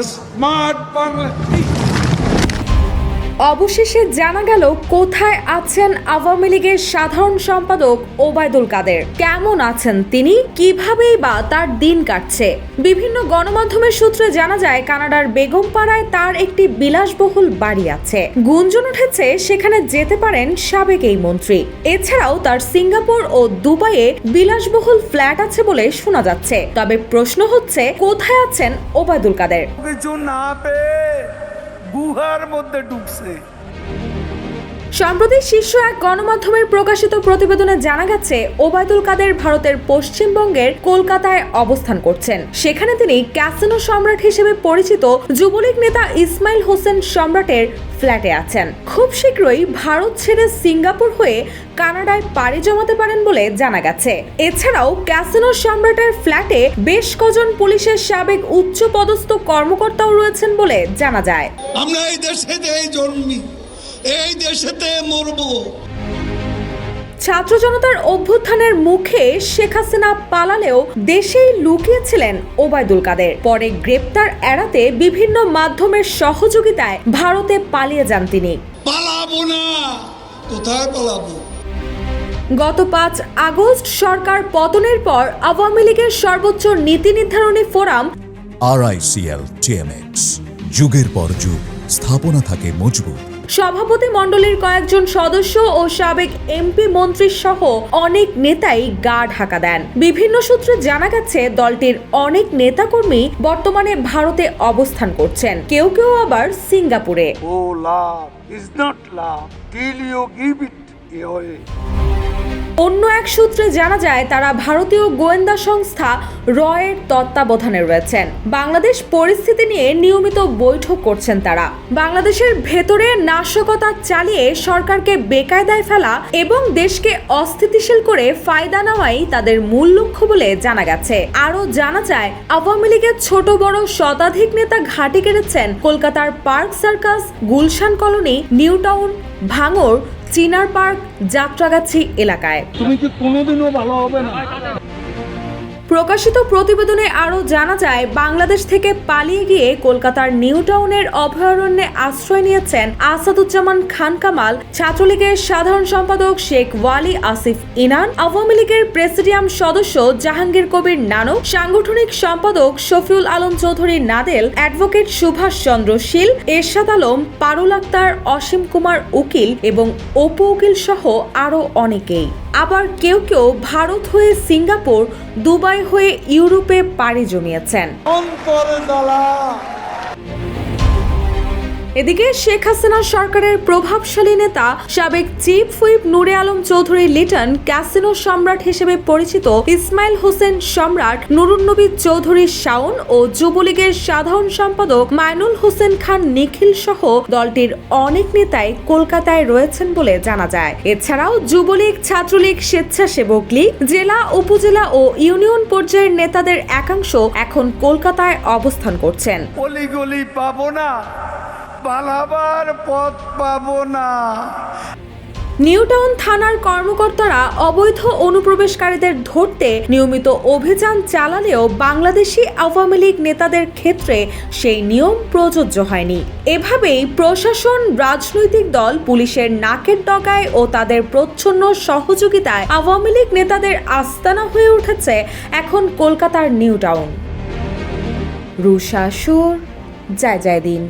Smart Bangla. অবশেষে জানা গেল কোথায় আছেন আওয়ামী লীগের সাধারণ সম্পাদক ওবায়দুল কাদের। কেমন আছেন তিনি, কিভাবেই বা তার দিন কাটছে। বিভিন্ন গণমাধ্যমের সূত্রে জানা যায় কানাডার বেগমপাড়ায় তার একটি বিলাসবহুল বাড়ি আছে। গুঞ্জন উঠেছে সেখানে যেতে পারেন সাবেক এই মন্ত্রী। এছাড়াও তার সিঙ্গাপুর ও দুবাইয়ে বিলাসবহুল ফ্ল্যাট আছে বলে শোনা যাচ্ছে। তবে প্রশ্ন হচ্ছে কোথায় আছেন ওবায়দুল কাদের। কিছু না পেয়ে গুহার মধ্যে ঢুকছে। সম্প্রতি শীর্ষ এক গণমাধ্যমের প্রকাশিত প্রতিবেদনে জানা গেছে ওবায়দুল কাদের ভারতের পশ্চিমবঙ্গের কলকাতায় অবস্থান করছেন। সেখানে তিনি ক্যাসিনো সম্রাট হিসেবে পরিচিত যুবলীগ নেতা ইসমাইল হোসেন সম্রাটের ফ্ল্যাটে আছেন। খুব শীঘ্রই ভারত ছেড়ে সিঙ্গাপুর হয়ে কানাডায় পাড়ি জমাতে পারেন বলে জানা গেছে। এছাড়াও ক্যাসিনো সম্রাটের ফ্ল্যাটে বেশ কজন পুলিশের সাবেক উচ্চ পদস্থ কর্মকর্তাও রয়েছেন বলে জানা যায়। আমরা এই দেশেতেই জন্মি, এই দেশেতে মরব। ছাত্র জনতার অভ্যুত্থানের মুখে শেখ হাসিনা পালালেও দেশেই লুকিয়েছিলেন ওবায়দুল কাদের। পরে গ্রেপ্তার এড়াতে বিভিন্ন মাধ্যমের সহযোগিতায় ভারতে পালিয়ে যান তিনি। পালাবো না, কোথায় পালাবো? গত ৫ আগস্ট সরকার পতনের পর আওয়ামী লীগের সর্বোচ্চ নীতি নির্ধারণী ফোরাম RICL TMX, যুগের পর যুগ স্থাপনা থাকে মজবুত। সভাপতি মণ্ডলীর কয়েকজন সদস্য ও সাবেক এমপি মন্ত্রী সহ অনেক নেতাই গা ঢাকা দেন। বিভিন্ন সূত্রে জানা গেছে দলটির অনেক নেতাকর্মী বর্তমানে ভারতে অবস্থান করছেন, কেউ কেউ আবার সিঙ্গাপুরে। ও love is not love till you give it away. অন্য এক সূত্রে জানা যায় তারা ভারতীয় গোয়েন্দা সংস্থা রয়ের তত্ত্বাবধানে রয়েছেন। বাংলাদেশ পরিস্থিতি নিয়ে নিয়মিত বৈঠক করছেন তারা। বাংলাদেশের ভেতরে নাশকতা চালিয়ে সরকারকে বেকায়দায় ফেলা এবং দেশকে অস্থিতিশীল করে ফায়দা নেওয়াই তাদের মূল লক্ষ্য বলে জানা গেছে। আরও জানা যায় আওয়ামী লীগের ছোট বড় শতাধিক নেতা ঘাঁটি কেড়েছেন কলকাতার park circus, Gulshan colony, new town, ভাঙড়, চিনার পার্ক, যাত্রাগাছি এলাকায়। তুমি কি কোনোদিনও ভালো হবে না। প্রকাশিত প্রতিবেদনে আরও জানা যায় বাংলাদেশ থেকে পালিয়ে গিয়ে কলকাতার নিউ টাউনের অভয়ারণ্যে আশ্রয় নিয়েছেন আসাদুজ্জামান খান কামাল, ছাত্রলীগের সাধারণ সম্পাদক শেখ ওয়ালি আসিফ ইনান, আওয়ামী লীগের প্রেসিডিয়াম সদস্য জাহাঙ্গীর কবির নানক, সাংগঠনিক সম্পাদক শফিউল আলম চৌধুরী নাদেল, অ্যাডভোকেট সুভাষ চন্দ্র শীল, এরশাদ আলম, পারুল আক্তার, অসীম কুমার উকিল এবং অপু উকিল সহ আরও অনেকেই। আবার কেউ কেউ ভারত হয়ে সিঙ্গাপুর, দুবাই হয়ে ইউরোপে পাড়ি জমিয়েছেন। এদিকে শেখ হাসিনা সরকারের প্রভাবশালী নেতা সাবেক চিফ হুইপ নূরে আলম চৌধুরী লিটন, ক্যাসিনো সম্রাট হিসেবে পরিচিত ইসমাইল হোসেন সম্রাট, নুরুন্নবী চৌধুরী শাওন ও যুবলীগের সাধারণ সম্পাদক মাইনুল হোসেন খান নিখিল সহ দলটির অনেক নেতাই কলকাতায় রয়েছেন বলে জানা যায়। এছাড়াও যুবলীগ, ছাত্রলীগ, স্বেচ্ছাসেবক লীগ, জেলা, উপজেলা ও ইউনিয়ন পর্যায়ের নেতাদের একাংশ এখন কলকাতায় অবস্থান করছেন। অলিগলি পাবো না, পালাবার পথ পাবো না। নিউ টাউন থানার কর্মকর্তারা অবৈধ অনুপ্রবেশকারীদের ধরতে নিয়মিত অভিযান চালালেও বাংলাদেশি আওয়ামী লীগ নেতাদের ক্ষেত্রে সেই নিয়ম প্রযোজ্য হয়নি। এভাবেই প্রশাসন, রাজনৈতিক দল, পুলিশের নাকের ডগায় ও তাদের প্রচ্ছন্ন সহযোগিতায় আওয়ামী লীগ নেতাদের আস্তানা হয়ে উঠেছে এখন কলকাতার নিউ টাউন। রুশা সুর, জয় জয় দিন।